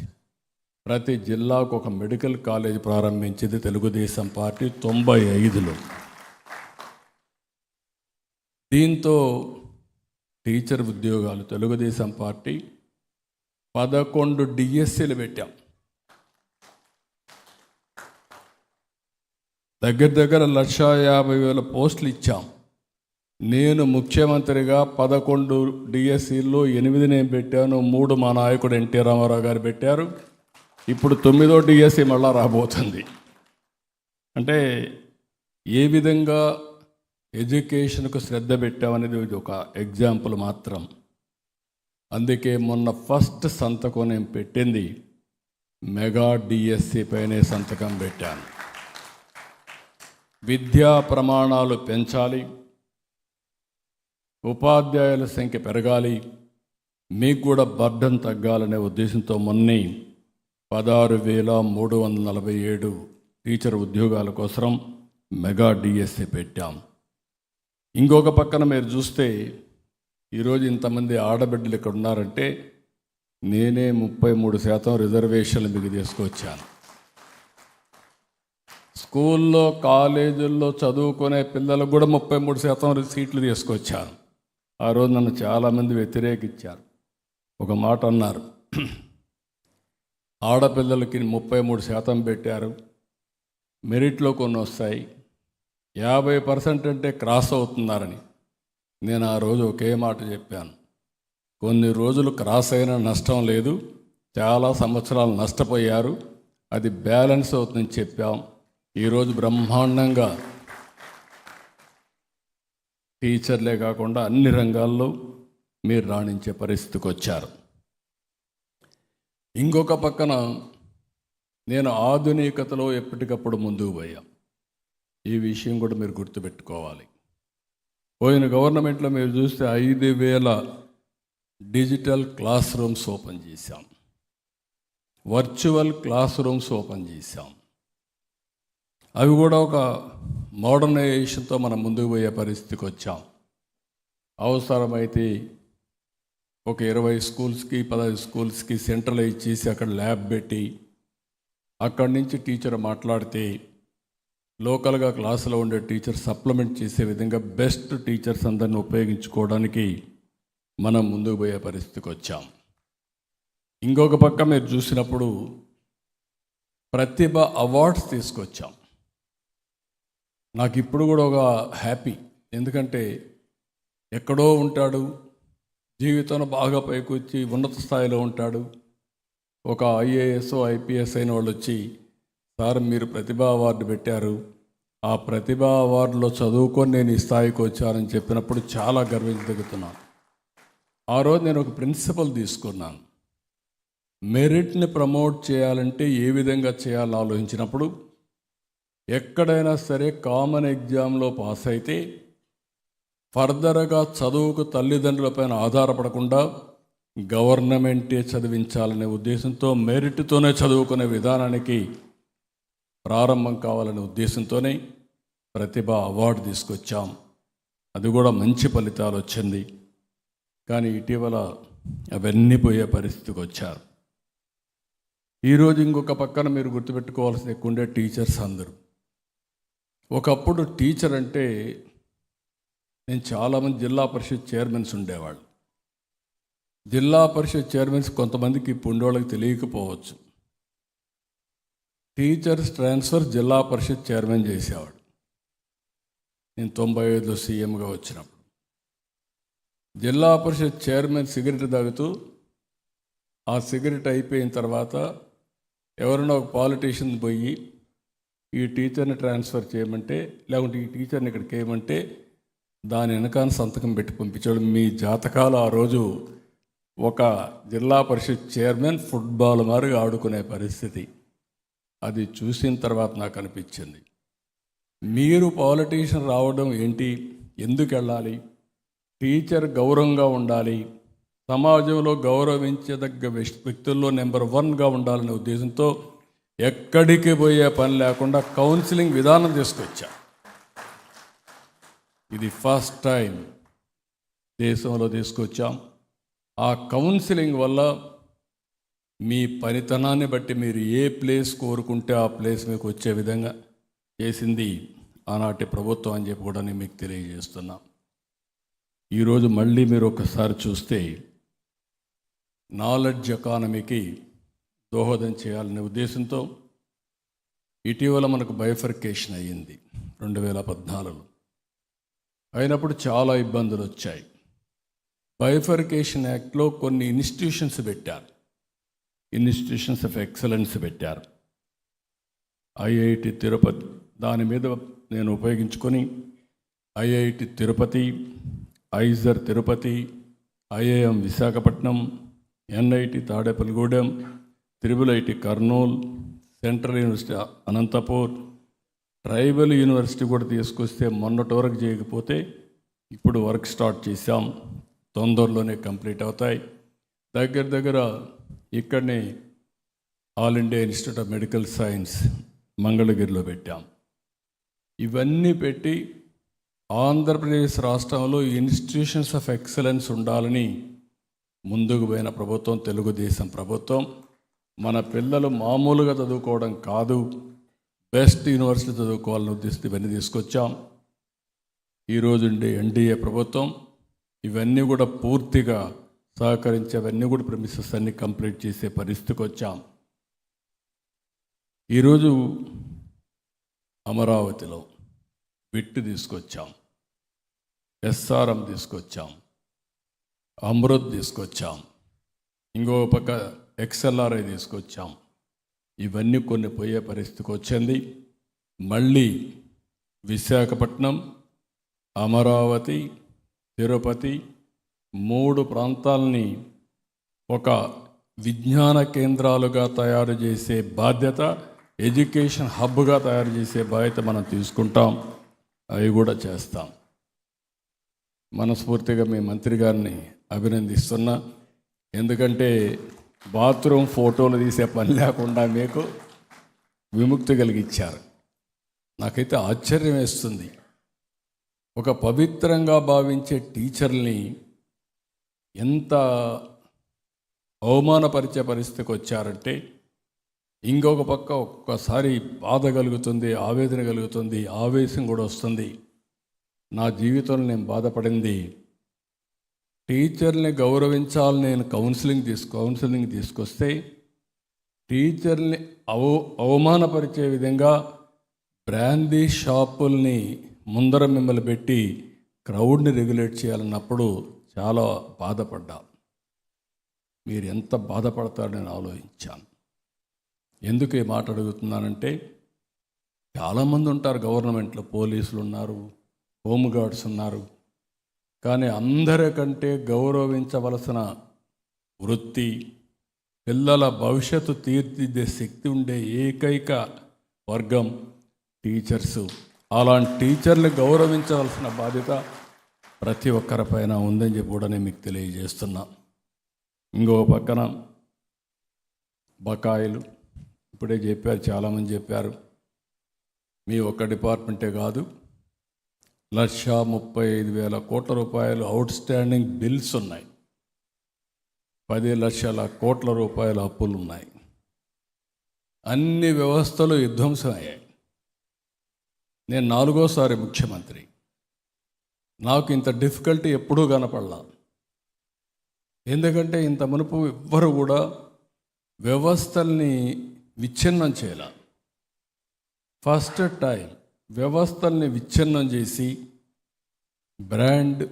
[SPEAKER 1] ప్రతి జిల్లాకు ఒక మెడికల్ కాలేజ్ ప్రారంభించింది తెలుగుదేశం పార్టీ 95లో. దీంతో టీచర్ ఉద్యోగాలు తెలుగుదేశం పార్టీ 11 డిఎస్సీలు పెట్టాం. దగ్గర 1,50,000 పోస్టులు ఇచ్చాం. నేను ముఖ్యమంత్రిగా 11 డిఎస్సీల్లో 8 నేను పెట్టాను, 3 మా నాయకుడు ఎన్టీ రామారావు గారు పెట్టారు. ఇప్పుడు 9వ డిఎస్సీ మళ్ళా రాబోతుంది. అంటే ఏ విధంగా ఎడ్యుకేషన్కు శ్రద్ధ పెట్టామనేది ఇది ఒక ఎగ్జాంపుల్ మాత్రం. అందుకే మొన్న ఫస్ట్ సంతకం నేను పెట్టింది మెగా డిఎస్సి పైనే సంతకం పెట్టాను. విద్యా ప్రమాణాలు పెంచాలి, ఉపాధ్యాయుల సంఖ్య పెరగాలి, మీకు కూడా బర్డన్ తగ్గాలనే ఉద్దేశంతో మొన్నే 16,347 టీచర్ ఉద్యోగాల కోసం మెగా డిఎస్సి పెట్టాం. ఇంకొక పక్కన మీరు చూస్తే ఈరోజు ఇంతమంది ఆడబిడ్డలు ఇక్కడ ఉన్నారంటే నేనే 33% రిజర్వేషన్లు మీకు తీసుకొచ్చాను. స్కూల్లో కాలేజీల్లో చదువుకునే పిల్లలకు కూడా 33% సీట్లు తీసుకొచ్చాను. ఆ రోజు నన్ను చాలామంది వ్యతిరేకించారు. ఒక మాట అన్నారు, ఆడపిల్లలకి 33% పెట్టారు, మెరిట్లో కొన్ని వస్తాయి, 50% అంటే క్రాస్ అవుతున్నారని. నేను ఆ రోజు ఒకే మాట చెప్పాను, కొన్ని రోజులు క్రాస్ అయినా నష్టం లేదు, చాలా సంవత్సరాలు నష్టపోయారు, అది బ్యాలెన్స్ అవుతుందని చెప్పాం. ఈరోజు బ్రహ్మాండంగా టీచర్లే కాకుండా అన్ని రంగాల్లో మీరు రాణించే పరిస్థితికి వచ్చారు. ఇంకొక పక్కన నేను ఆధునికతలో ఎప్పటికప్పుడు ముందుకు పోయా. ఈ విషయం కూడా మీరు గుర్తుపెట్టుకోవాలి. పోయిన గవర్నమెంట్లో మీరు చూస్తే 5,000 డిజిటల్ క్లాస్ రూమ్స్ ఓపెన్ చేశాం, వర్చువల్ క్లాస్ రూమ్స్ ఓపెన్ చేశాం. అవి కూడా ఒక మోడర్నైజేషన్తో మనం ముందుకు పోయే పరిస్థితికి వచ్చాం. అవసరమైతే ఒక 20 స్కూల్స్కి 15 స్కూల్స్కి సెంట్రలైజ్ చేసి అక్కడ ల్యాబ్ పెట్టి అక్కడి నుంచి టీచర్ మాట్లాడితే లోకల్గా క్లాసులో ఉండే టీచర్ సప్లిమెంట్ చేసే విధంగా బెస్ట్ టీచర్స్ అందరిని ఉపయోగించుకోవడానికి మనం ముందుకు పోయే పరిస్థితికి వచ్చాం. ఇంకొక పక్క మీరు చూసినప్పుడు ప్రతిభ అవార్డ్స్ తీసుకొచ్చాం. నాకు ఇప్పుడు కూడా ఒక హ్యాపీ, ఎందుకంటే ఎక్కడో ఉంటాడు, జీవితంలో బాగా పైకి వచ్చి ఉన్నత స్థాయిలో ఉంటాడు, ఒక ఐఏఎస్ ఐపీఎస్ అయిన వాళ్ళు వచ్చి, సార్ మీరు ప్రతిభా అవార్డు పెట్టారు, ఆ ప్రతిభా అవార్డులో చదువుకొని నేను ఈ స్థాయికి వచ్చానని చెప్పినప్పుడు చాలా గర్వించగలుగుతున్నాను. ఆ రోజు నేను ఒక ప్రిన్సిపల్ తీసుకున్నాను, మెరిట్ని ప్రమోట్ చేయాలంటే ఏ విధంగా చేయాలని ఆలోచించినప్పుడు ఎక్కడైనా సరే కామన్ ఎగ్జామ్లో పాస్ అయితే ఫర్దర్గా చదువుకు తల్లిదండ్రులపైన ఆధారపడకుండా గవర్నమెంటే చదివించాలనే ఉద్దేశంతో మెరిట్తోనే చదువుకునే విధానానికి ప్రారంభం కావాలనే ఉద్దేశంతోనే ప్రతిభ అవార్డు తీసుకొచ్చాం. అది కూడా మంచి ఫలితాలు వచ్చింది. కానీ ఇటీవల అవన్నీ పోయే పరిస్థితికి వచ్చారు. ఈరోజు ఇంకొక పక్కన మీరు గుర్తుపెట్టుకోవాల్సిన ఎక్కువ ఉండే టీచర్స్ అందరూ. ఒకప్పుడు టీచర్ అంటే నేను చాలామంది జిల్లా పరిషత్ చైర్మన్స్ ఉండేవాళ్ళు. జిల్లా పరిషత్ చైర్మన్స్ కొంతమందికి ఇప్పుడు ఉండేవాళ్ళకి తెలియకపోవచ్చు. టీచర్స్ ట్రాన్స్ఫర్ జిల్లా పరిషత్ చైర్మన్ చేసేవాడు. నేను 95లో సీఎంగా వచ్చినప్పుడు జిల్లా పరిషత్ చైర్మన్ సిగరెట్ తాగుతూ ఆ సిగరెట్ అయిపోయిన తర్వాత ఎవరైనా ఒక పాలిటీషియన్ పోయి ఈ టీచర్ని ట్రాన్స్ఫర్ చేయమంటే, లేకుంటే ఈ టీచర్ని ఇక్కడికి వేయమంటే దాని వెనకాల సంతకం పెట్టి పంపించాడు. మీ జాతకాలు ఆ రోజు ఒక జిల్లా పరిషత్ చైర్మన్ ఫుట్బాల్ మారిగా ఆడుకునే పరిస్థితి. అది చూసిన తర్వాత నాకు అనిపించింది, మీరు పాలిటీషియన్ రావడం ఏంటి, ఎందుకు వెళ్ళాలి, టీచర్ గౌరవంగా ఉండాలి, సమాజంలో గౌరవించదగ్గ వ్యక్తుల్లో నెంబర్ 1గా ఉండాలనే ఉద్దేశంతో ఎక్కడికి పోయే పని లేకుండా కౌన్సిలింగ్ విధానం తీసుకొచ్చా. ఇది ఫస్ట్ టైం దేశంలో తీసుకొచ్చాం. ఆ కౌన్సిలింగ్ వల్ల మీ పనితనాన్ని బట్టి మీరు ఏ ప్లేస్ కోరుకుంటే ఆ ప్లేస్ మీకు వచ్చే విధంగా చేసింది ఆనాటి ప్రభుత్వం అని చెప్పి కూడా నేను మీకు తెలియజేస్తున్నా. ఈరోజు మళ్ళీ మీరు ఒకసారి చూస్తే నాలెడ్జ్ ఎకానమీకి దోహదం చేయాలనే ఉద్దేశంతో ఇటీవల మనకు బైఫర్కేషన్ అయ్యింది 2014. అయినప్పుడు చాలా ఇబ్బందులు వచ్చాయి. బైఫర్కేషన్ యాక్ట్లో కొన్ని ఇన్స్టిట్యూషన్స్ పెట్టారు, ఇన్స్టిట్యూషన్స్ ఆఫ్ ఎక్సలెన్స్ పెట్టారు. ఐఐటి తిరుపతి దాని మీద నేను ఉపయోగించుకొని IIT Tirupati, IISER Tirupati, IIM Visakhapatnam, NIT Tadepalligudem, triple IT Kurnool, central university Anantapur, tribal university కూడా తీసుకొస్తే మొన్నటి వరకు చేయకపోతే ఇప్పుడు వర్క్ స్టార్ట్ చేశాం. తొందరలోనే కంప్లీట్ అవుతాయి. దగ్గర ఇక్కడనే all India institute of medical science మంగళగిరిలో పెట్టాం. ఇవన్నీ పెట్టి ఆంధ్రప్రదేశ్ రాష్ట్రంలో ఇన్స్టిట్యూషన్స్ ఆఫ్ ఎక్సలెన్స్ ఉండాలని ముందుకు పోయిన ప్రభుత్వం తెలుగుదేశం ప్రభుత్వం. మన పిల్లలు మామూలుగా చదువుకోవడం కాదు, బెస్ట్ యూనివర్సిటీ చదువుకోవాలని ఉద్దేశించి ఇవన్నీ తీసుకొచ్చాం. ఈరోజు ఎన్డీఏ ప్రభుత్వం ఇవన్నీ కూడా పూర్తిగా సహకరించి అవన్నీ కూడా ప్రెమిసెస్ అన్ని కంప్లీట్ చేసే పరిస్థితికి వచ్చాం. ఈరోజు అమరావతిలో విట్ తీసుకొచ్చాం, ఎస్ఆర్ఎం తీసుకొచ్చాం, అమృత్ తీసుకొచ్చాం, ఇంకో పక్క ఎక్స్ఎల్ఆర్ఐ తీసుకొచ్చాం. ఇవన్నీ కొన్ని పోయే పరిస్థితికి వచ్చింది. మళ్ళీ విశాఖపట్నం, అమరావతి, తిరుపతి 3 ప్రాంతాలని ఒక విజ్ఞాన కేంద్రాలుగా తయారు చేసే బాధ్యత, ఎడ్యుకేషన్ హబ్గా తయారు చేసే బాధ్యత మనం తీసుకుంటాం. అవి కూడా చేస్తాం. మనస్ఫూర్తిగా మీ మంత్రి గారిని అభినందిస్తున్నా. ఎందుకంటే బాత్రూమ్ ఫోటోలు తీసే పని లేకుండా మీకు విముక్తి కలిగించారు. నాకైతే ఆశ్చర్యం వేస్తుంది. ఒక పవిత్రంగా భావించే టీచర్ని ఎంత అవమానపరిచే పరిస్థితికి వచ్చారంటే, ఇంకొక పక్క ఒక్కసారి బాధ కలుగుతుంది, ఆవేదన కలుగుతుంది, ఆవేశం కూడా వస్తుంది. నా జీవితంలో నేను బాధపడింది, టీచర్ని గౌరవించాలని నేను కౌన్సిలింగ్ తీసుకొస్తే టీచర్ని అవమానపరిచే విధంగా బ్రాందీ షాపుల్ని ముందర మిమ్మల్ని పెట్టి క్రౌడ్ని రెగ్యులేట్ చేయాలన్నప్పుడు చాలా బాధపడ్డా. మీరు ఎంత బాధపడతారని నేను ఆలోచించాను. ఎందుకు ఈ మాట అడుగుతున్నానంటే, చాలామంది ఉంటారు గవర్నమెంట్లో, పోలీసులు ఉన్నారు, హోంగార్డ్స్ ఉన్నారు. కానీ అందరికంటే గౌరవించవలసిన వృత్తి, పిల్లల భవిష్యత్తు తీర్చిదిద్దే శక్తి ఉండే ఏకైక వర్గం టీచర్సు. అలాంటి టీచర్ని గౌరవించవలసిన బాధ్యత ప్రతి ఒక్కరిపైన ఉందని చెప్పి కూడా నేను మీకు తెలియజేస్తున్నా. ఇంకో పక్కన బకాయిలు ఇప్పుడే చెప్పారు, చాలామంది చెప్పారు. మీ ఒక్క డిపార్ట్మెంటే కాదు, 1,35,000 కోట్ల రూపాయలు అవుట్ స్టాండింగ్ బిల్స్ ఉన్నాయి, 10 లక్షల కోట్ల రూపాయల అప్పులు ఉన్నాయి. అన్ని వ్యవస్థలు విధ్వంసం అయ్యాయి. నేను 4వసారి ముఖ్యమంత్రి. నాకు ఇంత డిఫికల్టీ ఎప్పుడూ కనపడలా. ఎందుకంటే ఇంత మునుపు ఎవ్వరు కూడా వ్యవస్థల్ని విచ్ఛిన్నం చేయాల. ఫస్ట్ టైం వ్యవస్థల్ని విచ్ఛిన్నం చేసి బ్రాండ్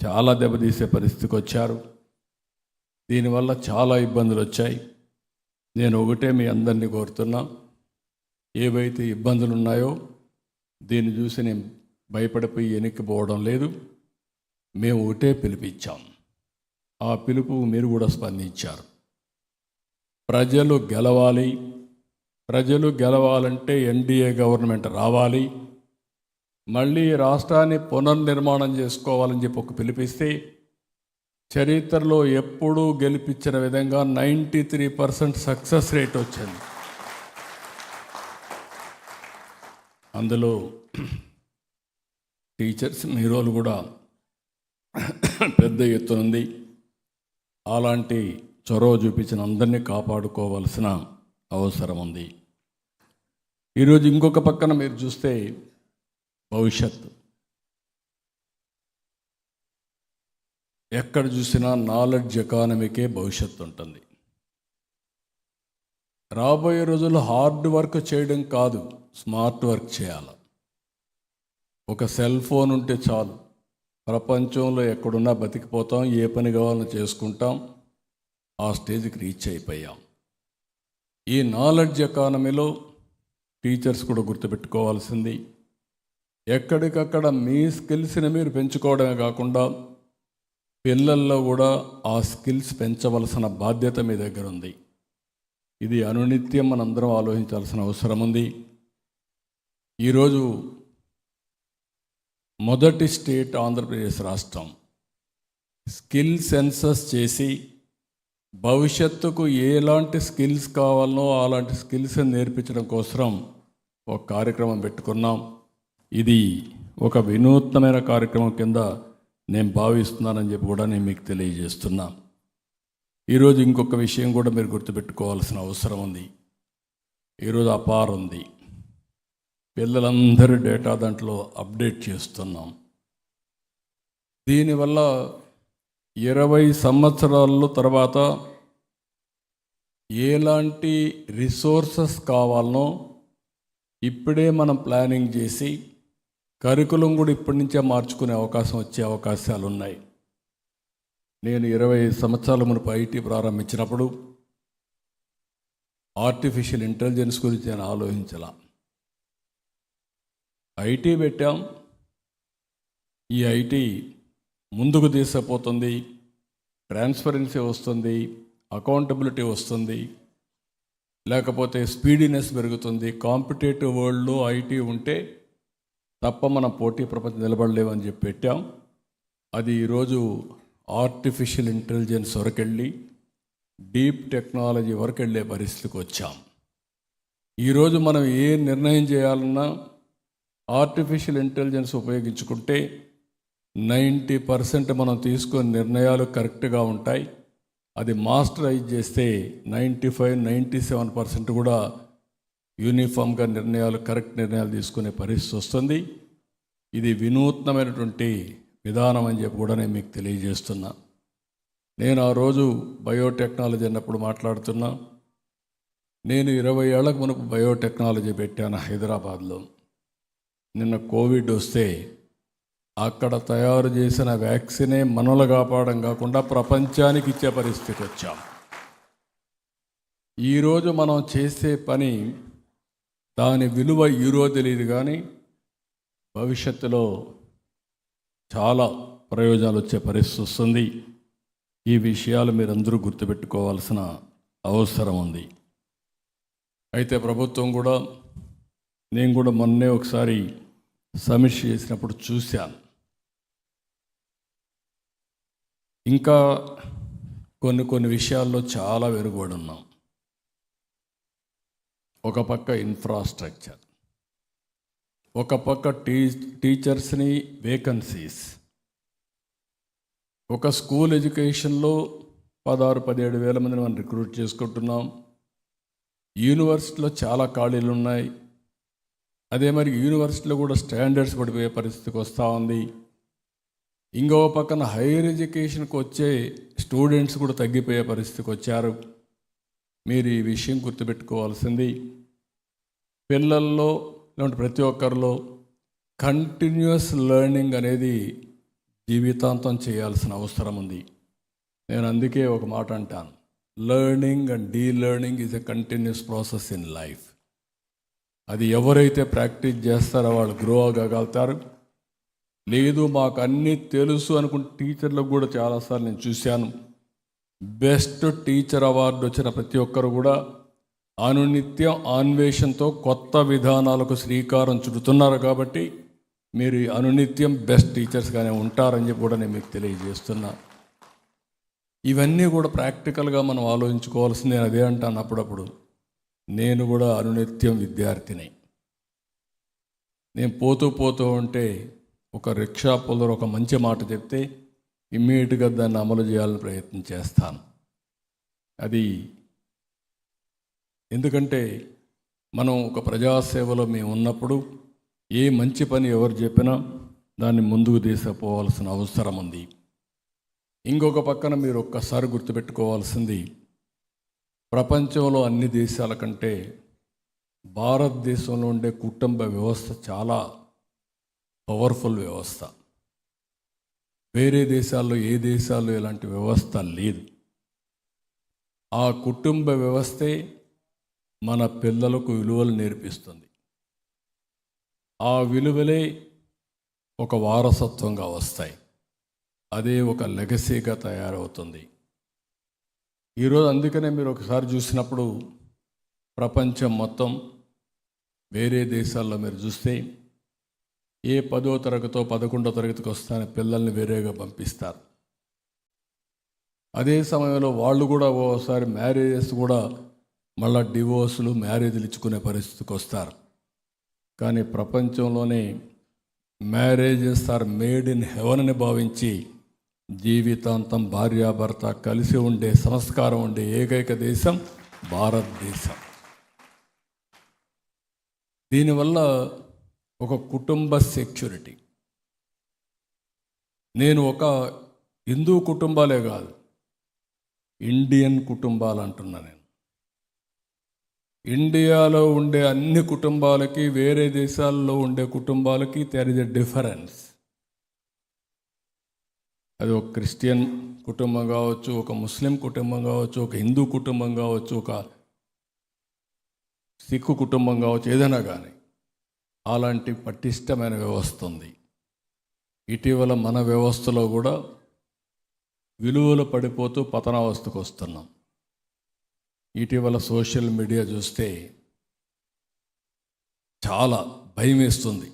[SPEAKER 1] చాలా దెబ్బతీసే పరిస్థితికి వచ్చారు. దీనివల్ల చాలా ఇబ్బందులు వచ్చాయి. నేను ఒకటే మీ అందరినీ కోరుతున్నా, ఏవైతే ఇబ్బందులు ఉన్నాయో దీన్ని చూసి నేను భయపడిపోయి వెనక్కిపోవడం లేదు. మేము ఒకటే పిలిపించాం. ఆ పిలుపు మీరు కూడా స్పందించారు. ప్రజలు గెలవాలంటే ఎన్డీఏ గవర్నమెంట్ రావాలి, మళ్ళీ రాష్ట్రాన్ని పునర్నిర్మాణం చేసుకోవాలని చెప్పి ఒక పిలిపిస్తే, చరిత్రలో ఎప్పుడూ గెలిపించిన విధంగా 93% సక్సెస్ రేట్ వచ్చింది. అందులో టీచర్స్ మీ రోల్ కూడా పెద్ద ఎత్తునుంది. అలాంటి చొరవ చూపించిన అందరినీ కాపాడుకోవాల్సిన అవసరం ఉంది. ఈరోజు ఇంకొక పక్కన మీరు చూస్తే భవిష్యత్తు, ఎక్కడ చూసినా నాలెడ్జ్ ఎకానమీకే భవిష్యత్తు ఉంటుంది. రాబోయే రోజుల్లో హార్డ్ వర్క్ చేయడం కాదు, స్మార్ట్ వర్క్ చేయాలి. ఒక సెల్ ఫోన్ ఉంటే చాలు, ప్రపంచంలో ఎక్కడున్నా బతికిపోతాం, ఏ పని కావాలని చేసుకుంటాం, ఆ స్టేజ్కి రీచ్ అయిపోయాం. ఈ నాలెడ్జ్ ఎకానమీలో టీచర్స్ కూడా గుర్తుపెట్టుకోవాల్సింది, ఎక్కడికక్కడ మీ స్కిల్స్ని మీరు పెంచుకోవడమే కాకుండా పిల్లల్లో కూడా ఆ స్కిల్స్ పెంచవలసిన బాధ్యత మీ దగ్గర ఉంది. ఇది అనునిత్యం మనందరం ఆలోచించాల్సిన అవసరం ఉంది. ఈరోజు మొదటి స్టేట్ ఆంధ్రప్రదేశ్ రాష్ట్రం స్కిల్ సెన్సస్ చేసి భవిష్యత్తుకు ఎలాంటి స్కిల్స్ కావాలనో అలాంటి స్కిల్స్ నేర్పించడం కోసం ఒక కార్యక్రమం పెట్టుకున్నాం. ఇది ఒక వినూత్నమైన కార్యక్రమం కింద నేను భావిస్తున్నానని చెప్పి కూడా నేను మీకు తెలియజేస్తున్నా. ఈరోజు ఇంకొక విషయం కూడా మీరు గుర్తుపెట్టుకోవాల్సిన అవసరం ఉంది. ఈరోజు అపార్ ఉంది, పిల్లలందరి డేటా దాంట్లో అప్డేట్ చేస్తున్నాం. దీనివల్ల 20 సంవత్సరాల తర్వాత ఎలాంటి రిసోర్సెస్ కావాలనో ఇప్పుడే మనం ప్లానింగ్ చేసి కరికులం కూడా ఇప్పటి నుంచే మార్చుకునే వచ్చే అవకాశాలు ఉన్నాయి. నేను 20 సంవత్సరాల మునుపు ఐటీ ప్రారంభించినప్పుడు ఆర్టిఫిషియల్ ఇంటెలిజెన్స్ గురించి నేను ఆలోచించాల. ఐటీ పెట్టాం, ఈ ఐటీ ముందుకు తీసుకుపోతుంది, ట్రాన్స్పరెన్సీ వస్తుంది, అకౌంటబిలిటీ వస్తుంది, లేకపోతే స్పీడీనెస్ పెరుగుతుంది. కాంపిటేటివ్ వరల్డ్లో ఐటీ ఉంటే తప్ప మనం పోటీ ప్రపంచం నిలబడలేమని చెప్పి పెట్టాం. అది ఈరోజు ఆర్టిఫిషియల్ ఇంటెలిజెన్స్ వరకు వెళ్ళి డీప్ టెక్నాలజీ వరకు వెళ్ళే పరిస్థితికి వచ్చాం. ఈరోజు మనం ఏ నిర్ణయం చేయాలన్నా ఆర్టిఫిషియల్ ఇంటెలిజెన్స్ ఉపయోగించుకుంటే 90% మనం తీసుకునే నిర్ణయాలు కరెక్ట్గా ఉంటాయి. అది మాస్టరైజ్ చేస్తే 95-97% కూడా యూనిఫామ్గా కరెక్ట్ నిర్ణయాలు తీసుకునే పరిస్థితి వస్తుంది. ఇది వినూత్నమైనటువంటి విధానం అని చెప్పి కూడా నేను మీకు తెలియజేస్తున్నా. నేను ఆ రోజు బయోటెక్నాలజీ అన్నప్పుడు మాట్లాడుతున్నా. నేను 20 ఏళ్లకు మునుపు బయోటెక్నాలజీ పెట్టాను హైదరాబాద్లో. నిన్న కోవిడ్ వస్తే అక్కడ తయారు చేసిన వ్యాక్సినే మనలు కాపాడడం కాకుండా ప్రపంచానికి ఇచ్చే పరిస్థితికి వచ్చాం. ఈరోజు మనం చేసే పని దాని విలువ ఈరోజు తెలియదు, కానీ భవిష్యత్తులో చాలా ప్రయోజనాలు వచ్చే పరిస్థితి వస్తుంది. ఈ విషయాలు మీరందరూ గుర్తుపెట్టుకోవాల్సిన అవసరం ఉంది. అయితే ప్రభుత్వం కూడా, నేను కూడా మొన్నే ఒకసారి సమీక్ష చేసినప్పుడు చూశాను. ఇంకా కొన్ని విషయాల్లో చాలా వెనుకబడి ఉన్నాం. ఒక పక్క ఇన్ఫ్రాస్ట్రక్చర్, ఒక పక్క టీచర్స్ని వేకన్సీస్. ఒక స్కూల్ ఎడ్యుకేషన్లో 16-17 వేల మందిని మనం రిక్రూట్ చేసుకుంటున్నాం. యూనివర్సిటీలో చాలా ఖాళీలు ఉన్నాయి. అదే మరి యూనివర్సిటీలో కూడా స్టాండర్డ్స్ పడిపోయే పరిస్థితికి వస్తూ ఉంది. ఇంకో పక్కన హైయర్ ఎడ్యుకేషన్కి వచ్చే స్టూడెంట్స్ కూడా తగ్గిపోయే పరిస్థితికి వచ్చారు. మీరు ఈ విషయం గుర్తుపెట్టుకోవాల్సింది, పిల్లల్లో లేదంటే ప్రతి ఒక్కరిలో కంటిన్యూస్ లెర్నింగ్ అనేది జీవితాంతం చేయాల్సిన అవసరం ఉంది. నేను అందుకే ఒక మాట అంటాను, learning and delearning is a continuous process in life. అది ఎవరైతే ప్రాక్టీస్ చేస్తారో వాళ్ళు గ్రో అవ్వగలుగుతారు. లేదు మాకు అన్నీ తెలుసు అనుకుంటే టీచర్లకు కూడా చాలాసార్లు నేను చూశాను, బెస్ట్ టీచర్ అవార్డు వచ్చిన ప్రతి ఒక్కరు కూడా అనునిత్యం అన్వేషణతో కొత్త విధానాలకు శ్రీకారం చుడుతున్నారు. కాబట్టి మీరు అనునిత్యం బెస్ట్ టీచర్స్గానే ఉంటారని చెప్పి కూడా నేను మీకు తెలియజేస్తున్నా. ఇవన్నీ కూడా ప్రాక్టికల్గా మనం ఆలోచించుకోవాల్సింది. నేను అదే అంటాను అప్పుడప్పుడు, నేను కూడా అనునిత్యం విద్యార్థిని. నేను పోతూ ఉంటే ఒక రిక్షా పుల్లర్ ఒక మంచి మాట చెప్తే ఇమ్మీడియట్గా దాన్ని అమలు చేయాలని ప్రయత్నం చేస్తాను. అది ఎందుకంటే మనం ఒక ప్రజాసేవలో మేము ఉన్నప్పుడు ఏ మంచి పని ఎవరు చెప్పినా దాన్ని ముందుకు తీసుకుపోవాల్సిన అవసరం ఉంది. ఇంకొక పక్కన మీరు ఒక్కసారి గుర్తుపెట్టుకోవాల్సింది, ప్రపంచంలో అన్ని దేశాల కంటే భారతదేశంలో ఉండే కుటుంబ వ్యవస్థ చాలా పవర్ఫుల్ వ్యవస్థ. వేరే దేశాల్లో ఏ దేశాల్లో ఇలాంటి వ్యవస్థ లేదు. ఆ కుటుంబ వ్యవస్థే మన పిల్లలకు విలువలు నేర్పిస్తుంది. ఆ విలువలే ఒక వారసత్వంగా వస్తాయి. అదే ఒక లెగసీగా తయారవుతుంది. ఈరోజు అందుకనే మీరు ఒకసారి చూసినప్పుడు ప్రపంచం మొత్తం వేరే దేశాల్లో మీరు చూస్తే ఏ 10వ తరగతో 11వ తరగతికి వస్తానే పిల్లల్ని వేరేగా పంపిస్తారు. అదే సమయంలో వాళ్ళు కూడా ఓసారి మ్యారేజెస్ కూడా మళ్ళా డివోర్సులు మ్యారేజ్లు ఇచ్చుకునే పరిస్థితికి వస్తారు. కానీ ప్రపంచంలోనే marriages are made in heaven అని భావించి జీవితాంతం భార్యాభర్త కలిసి ఉండే సంస్కారం ఉండే ఏకైక దేశం భారతదేశం. దీనివల్ల ఒక కుటుంబ సెక్యూరిటీ. నేను ఒక హిందూ కుటుంబాలే కాదు, ఇండియన్ కుటుంబాలు అంటున్నా. నేను ఇండియాలో ఉండే అన్ని కుటుంబాలకి వేరే దేశాల్లో ఉండే కుటుంబాలకి దేర్ ఇస్ ఎ డిఫరెన్స్. అది ఒక క్రిస్టియన్ కుటుంబం కావచ్చు, ఒక ముస్లిం కుటుంబం కావచ్చు, ఒక హిందూ కుటుంబం కావచ్చు, ఒక సిక్కు కుటుంబం కావచ్చు, ఏదైనా కానీ అలాంటి పటిష్టమైన వ్యవస్థ ఉంది. ఇటీవల మన వ్యవస్థలో కూడా విలువలు పడిపోతూ పతనావస్థకు వస్తున్నాం. ఇటీవల సోషల్ మీడియా చూస్తే చాలా భయం వేస్తుంది.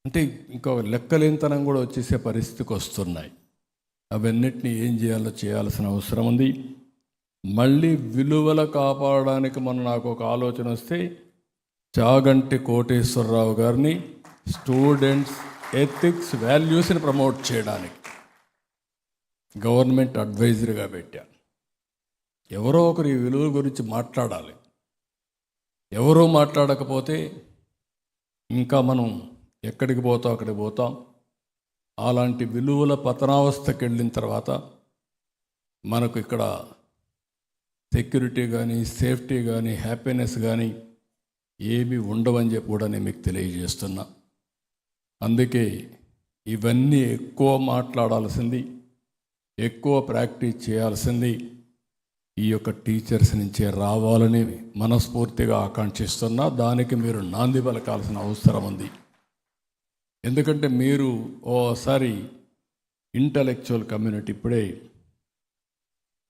[SPEAKER 1] అంటే ఇంకా లెక్కలేనితనం కూడా వచ్చేసే పరిస్థితికి వస్తున్నాయి. అవన్నిటిని ఏం చేయాలో చేయాల్సిన అవసరం ఉంది. మళ్ళీ విలువలు కాపాడడానికి నాకు ఒక ఆలోచన వస్తే చాగంటి కోటేశ్వరరావు గారిని స్టూడెంట్స్ ఎథిక్స్ వాల్యూస్ని ప్రమోట్ చేయడానికి గవర్నమెంట్ అడ్వైజర్గా పెట్టాను. ఎవరో ఒకరు ఈ విలువల గురించి మాట్లాడాలి. ఎవరో మాట్లాడకపోతే ఇంకా మనం ఎక్కడికి పోతాం అక్కడికి పోతాం. అలాంటి విలువల పతనావస్థకి వెళ్ళిన తర్వాత మనకు ఇక్కడ సెక్యూరిటీ కానీ సేఫ్టీ కానీ హ్యాపీనెస్ కానీ ఏమీ ఉండవని చెప్పి కూడా నేను మీకు తెలియజేస్తున్నా. అందుకే ఇవన్నీ ఎక్కువ మాట్లాడాల్సింది, ఎక్కువ ప్రాక్టీస్ చేయాల్సింది ఈ యొక్క టీచర్స్ నుంచే రావాలని మనస్ఫూర్తిగా ఆకాంక్షిస్తున్నా. దానికి మీరు నాంది పలకాల్సిన అవసరం ఉంది. ఎందుకంటే మీరు ఓసారి ఇంటలెక్చువల్ కమ్యూనిటీ, ఇప్పుడే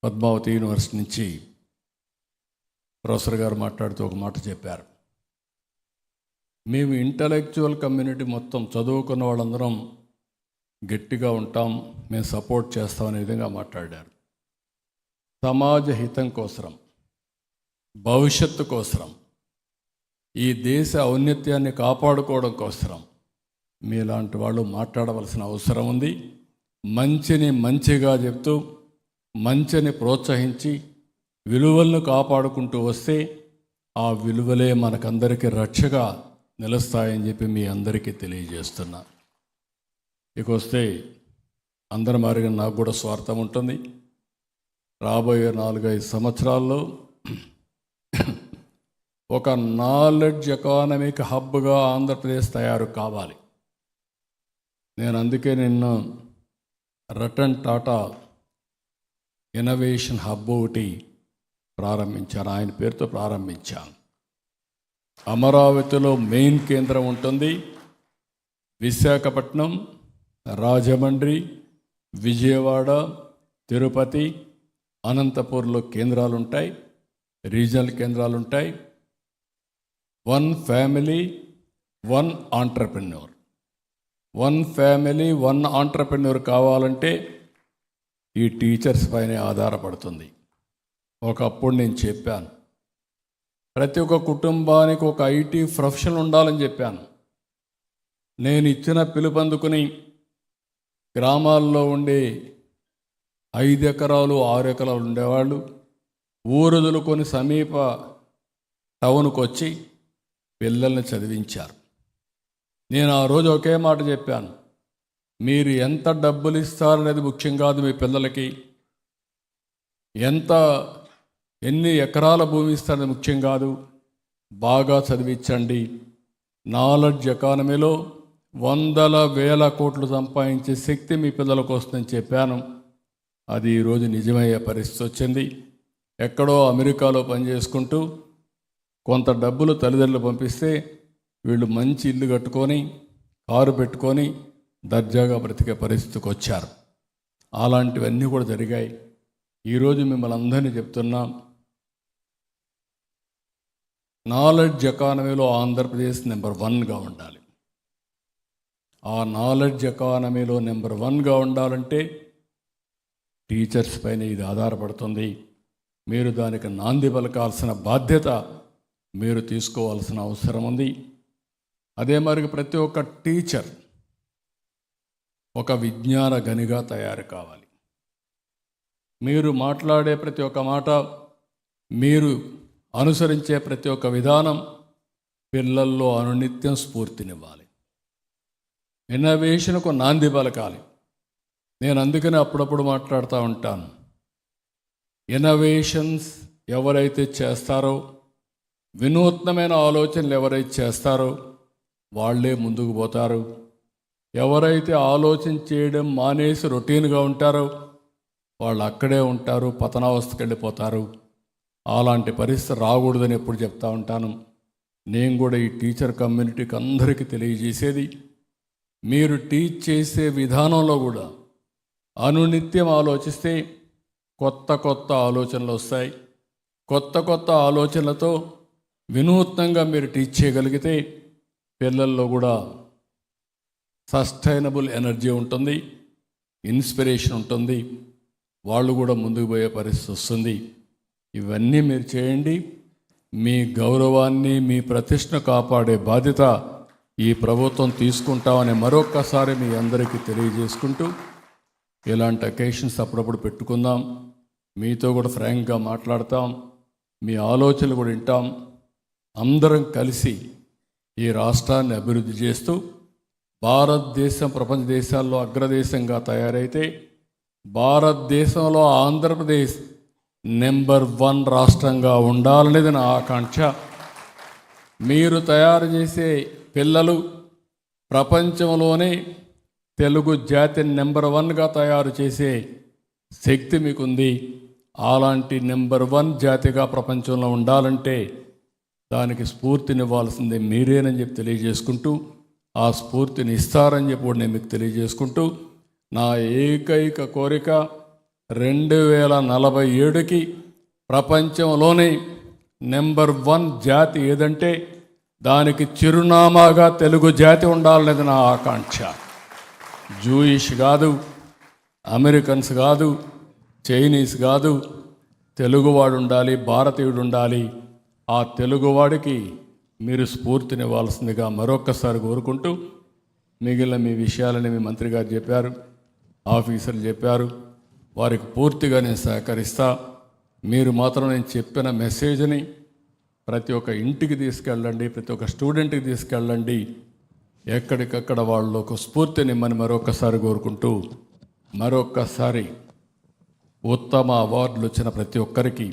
[SPEAKER 1] పద్మావతి యూనివర్సిటీ నుంచి ప్రొఫెసర్ గారు మాట్లాడుతూ ఒక మాట చెప్పారు. మేము ఇంటలెక్చువల్ కమ్యూనిటీ మొత్తం చదువుకున్న వాళ్ళందరం గట్టిగా ఉంటాం, మేము సపోర్ట్ చేస్తామనే విధంగా మాట్లాడారు. సమాజ హితం కోసరం, భవిష్యత్తు కోసరం, ఈ దేశ ఔన్నత్యాన్ని కాపాడుకోవడం కోసరం మీలాంటి వాళ్ళు మాట్లాడవలసిన అవసరం ఉంది. మంచిని మంచిగా చెప్తూ మంచిని ప్రోత్సహించి విలువలను కాపాడుకుంటూ వస్తే ఆ విలువలే మనకందరికీ రక్షగా నిలుస్తాయని చెప్పి మీ అందరికీ తెలియజేస్తున్నా. ఇక వస్తే అందరి మారిగా నాకు కూడా స్వార్థం ఉంటుంది. రాబోయే 4-5 సంవత్సరాల్లో ఒక నాలెడ్జ్ ఎకానమిక్ హబ్గా ఆంధ్రప్రదేశ్ తయారు కావాలి. నేను అందుకే నిన్న రతన్ టాటా ఇన్నోవేషన్ హబ్ ఒకటి ప్రారంభించాను, ఆయన పేరుతో ప్రారంభించాను. అమరావతిలో మెయిన్ కేంద్రం ఉంటుంది. విశాఖపట్నం, రాజమండ్రి, విజయవాడ, తిరుపతి, అనంతపూర్లో కేంద్రాలు ఉంటాయి, రీజనల్ కేంద్రాలు ఉంటాయి. 1 ఫ్యామిలీ 1 ఆంట్రప్రెన్యూర్, 1 ఫ్యామిలీ 1 ఆంట్రప్రెన్యూర్ కావాలంటే ఈ టీచర్స్ పైనే ఆధారపడుతుంది. ఒకప్పుడు నేను చెప్పాను, ప్రతి ఒక్క కుటుంబానికి ఒక ఐటీ ప్రొఫెషనల్ ఉండాలని చెప్పాను. నేను ఇచ్చిన పిలుపందుకుని గ్రామాల్లో ఉండే 5 ఎకరాలు 6 ఎకరాలు ఉండేవాళ్ళు ఊరుదులుకొని సమీప టౌన్కి వచ్చి పిల్లల్ని చదివించారు. నేను ఆ రోజు ఒకే మాట చెప్పాను, మీరు ఎంత డబ్బులు ఇస్తారనేది ముఖ్యం కాదు, మీ పిల్లలకి ఎన్ని ఎకరాల భూమి ఇస్తారనేది ముఖ్యం కాదు, బాగా చదివించండి. నాలెడ్జ్ ఎకానమీలో 100,000 కోట్లు సంపాదించే శక్తి మీ పిల్లలకు వస్తుందని చెప్పాను. అది ఈరోజు నిజమయ్యే పరిస్థితి వచ్చింది. ఎక్కడో అమెరికాలో పనిచేసుకుంటూ కొంత డబ్బులు తల్లిదండ్రులు పంపిస్తే వీళ్ళు మంచి ఇల్లు కట్టుకొని కారు పెట్టుకొని దర్జాగా బ్రతికే పరిస్థితికి వచ్చారు. అలాంటివన్నీ కూడా జరిగాయి. ఈరోజు మిమ్మల్ని అందరినీ చెప్తున్నాం, నాలెడ్జ్ ఎకానమీలో ఆంధ్రప్రదేశ్ నెంబర్ 1గా ఉండాలి. ఆ నాలెడ్జ్ ఎకానమీలో నెంబర్ 1గా ఉండాలంటే టీచర్స్ పైన ఇది ఆధారపడుతుంది. మీరు దానికి నాంది పలకాల్సిన బాధ్యత మీరు తీసుకోవాల్సిన అవసరం ఉంది. అదే మరి ప్రతి ఒక్క టీచర్ ఒక విజ్ఞాన గనిగా తయారు కావాలి. మీరు మాట్లాడే ప్రతి ఒక్క మాట, మీరు అనుసరించే ప్రతి ఒక్క విధానం పిల్లల్లో అనునిత్యం స్ఫూర్తినివ్వాలి, ఇన్నోవేషన్కు నాంది పలకాలి. నేను అందుకనే అప్పుడప్పుడు మాట్లాడుతూ ఉంటాను, ఇన్నోవేషన్స్ ఎవరైతే చేస్తారో, వినూత్నమైన ఆలోచనలు ఎవరైతే చేస్తారో వాళ్ళే ముందుకు పోతారు. ఎవరైతే ఆలోచన చేయడం మానేసి రొటీన్గా ఉంటారో వాళ్ళు అక్కడే ఉంటారు, పతనావస్థకి వెళ్ళిపోతారు. అలాంటి పరిస్థితి రాకూడదని ఎప్పుడు చెప్తా ఉంటాను. నేను కూడా ఈ టీచర్ కమ్యూనిటీకి అందరికీ తెలియజేసేది, మీరు టీచ్ చేసే విధానంలో కూడా అనునిత్యం ఆలోచిస్తే కొత్త కొత్త ఆలోచనలు వస్తాయి. కొత్త కొత్త ఆలోచనలతో వినూత్నంగా మీరు టీచ్ చేయగలిగితే పిల్లల్లో కూడా సస్టైనబుల్ ఎనర్జీ ఉంటుంది, ఇన్స్పిరేషన్ ఉంటుంది, వాళ్ళు కూడా ముందుకు పోయే పరిస్థితి వస్తుంది. ఇవన్నీ మీరు చేయండి. మీ గౌరవాన్ని, మీ ప్రతిష్టను కాపాడే బాధ్యత ఈ ప్రభుత్వం తీసుకుంటామని మరొక్కసారి మీ అందరికీ తెలియజేసుకుంటూ, ఇలాంటి అకేషన్స్ అప్పుడప్పుడు పెట్టుకుందాం, మీతో కూడా ఫ్రాంక్గా మాట్లాడతాం, మీ ఆలోచనలు కూడా వింటాం. అందరం కలిసి ఈ రాష్ట్రాన్ని అభివృద్ధి చేస్తూ భారతదేశం ప్రపంచ దేశాల్లో అగ్రదేశంగా తయారైతే భారతదేశంలో ఆంధ్రప్రదేశ్ నెంబర్ 1 రాష్ట్రంగా ఉండాలనేది నా ఆకాంక్ష. మీరు తయారు చేసే పిల్లలు ప్రపంచంలోనే తెలుగు జాతిని నెంబర్ 1గా తయారు చేసే శక్తి మీకుంది. అలాంటి నెంబర్ 1 జాతిగా ప్రపంచంలో ఉండాలంటే దానికి స్ఫూర్తినివ్వాల్సిందే మీరేనని చెప్పి తెలియజేసుకుంటూ, ఆ స్ఫూర్తిని ఇస్తారని చెప్పి కూడా నేను మీకు తెలియజేసుకుంటూ, నా ఏకైక కోరిక 2047కి ప్రపంచంలోనే నెంబర్ 1 జాతి ఏదంటే దానికి చిరునామాగా తెలుగు జాతి ఉండాలనేది నా ఆకాంక్ష. జూయిష్ కాదు, అమెరికన్స్ కాదు, చైనీస్ కాదు, తెలుగువాడు ఉండాలి, భారతీయుడు ఉండాలి. ఆ తెలుగువాడికి మీరు స్ఫూర్తినివ్వాల్సిందిగా మరొక్కసారి కోరుకుంటూ, మిగిలిన మీ విషయాలని మీ మంత్రి గారు చెప్పారు, ఆఫీసర్లు చెప్పారు, వారికి పూర్తిగా నేను సహకరిస్తా. మీరు మాత్రం నేను చెప్పిన మెసేజ్ని ప్రతి ఒక్క ఇంటికి తీసుకెళ్ళండి, ప్రతి ఒక్క స్టూడెంట్కి తీసుకెళ్ళండి, ఎక్కడికక్కడ వాళ్ళు ఒక స్ఫూర్తినిమ్మని మరొక్కసారి కోరుకుంటూ, మరొక్కసారి ఉత్తమ అవార్డులు వచ్చిన ప్రతి ఒక్కరికి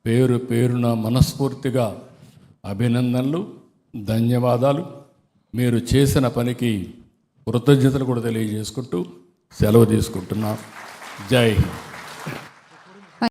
[SPEAKER 1] పేరు పేరున మనస్ఫూర్తిగా అభినందనలు, ధన్యవాదాలు. మీరు చేసిన పనికి కృతజ్ఞతలు కూడా తెలియజేసుకుంటూ సెలవు తీసుకుంటున్నాం. జై హింద్.